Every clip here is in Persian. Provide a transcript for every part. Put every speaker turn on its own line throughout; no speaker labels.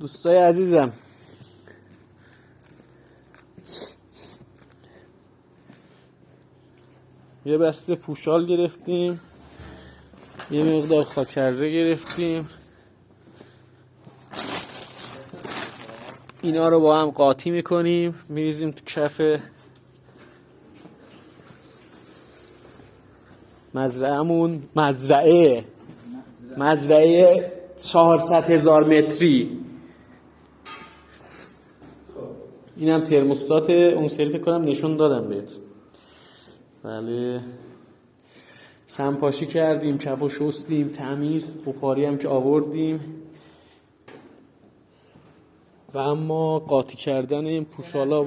دوستای عزیزم، یه بسته پوشال گرفتیم، یه مقدار خاکره گرفتیم، اینا رو با هم قاطی میکنیم، میریزیم تو کف مزرعه‌مون. مزرعه 400,000 متری. اینم ترموستات اون سری فکر کنم نشون دادم بهت. بله، سمپاشی کردیم، کف و شستیم تمیز، بخاری هم که آوردیم و اما قاطی کردن این پوشالا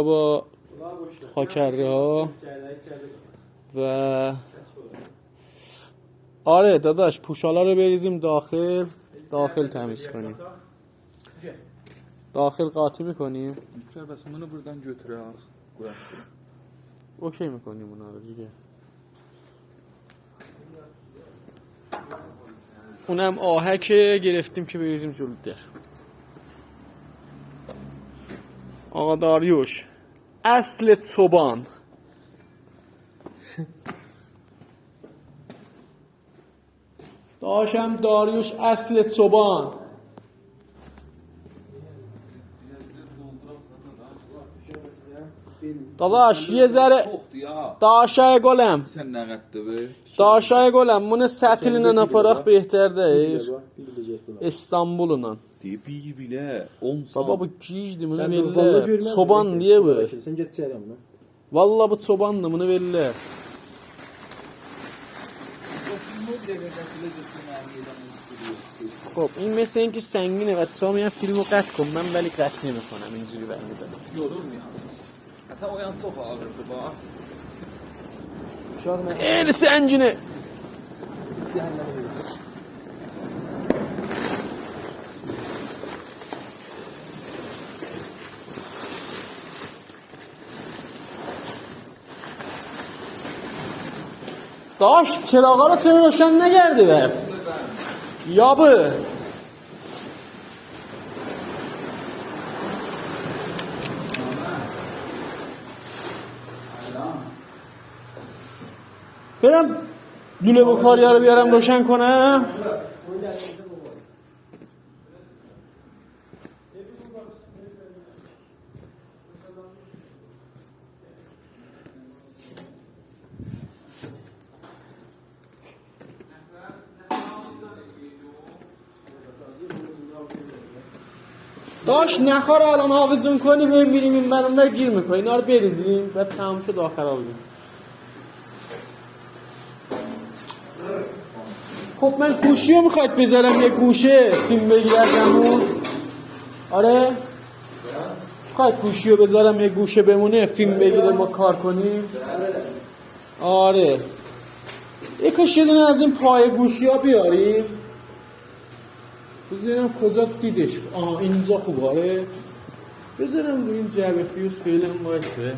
با خاکره ها و آره داداش، پوشالا رو بریزیم داخل تمیز کنیم. داخل قاطی میکنیم.
بس منو buradan götürüyor.
اوکی میکنیم اونا رو دیگه. اونم آهک گرفتیم که بریزیم جلو در. آقا داریوش اصل صبان. داشم داریوش اصل صبان. داداش یه ذره داشای گلم mune satiline naparaq behterdir. İstanbul'undan.
Diye bile 10 saat.
Baba bu giydi bunu verirler. Çoban diye bu.
Sen get selam lan.
Vallahi bu çobandı bunu verirler. خب این مثل اینکه سنگینه و میگن فیلمو قطع کن، من ولی قطع نمی‌کنم، اینجوری برمی‌دارم.
Yorulmuyorsunuz. Sen o yan çok ağırdı bak.
خیلی سنگینه. داش چراغا رو چرا روشن نکردی بس؟ یابه برم لوله بخاری ها رو بیارم روشن کنم. داش نخواره الان حافظون کنی بریم این برامون گیر میکنی، اینا رو بریزیم بعد تمام شد آخر آوزیم. خب من گوشی رو میخواید بذارم یه گوشه فیلم بگیردمون؟ آره؟ میخواید گوشی رو بذارم یه گوشه بمونه فیلم بگیره ما کار کنیم؟ آره یه کاش یه دونه از این پای گوشی ها بیاریم. بذارم کجا دیدش؟ اینجا خوب. آره بذارم روی این جعبه فیوز فعلا وایسه.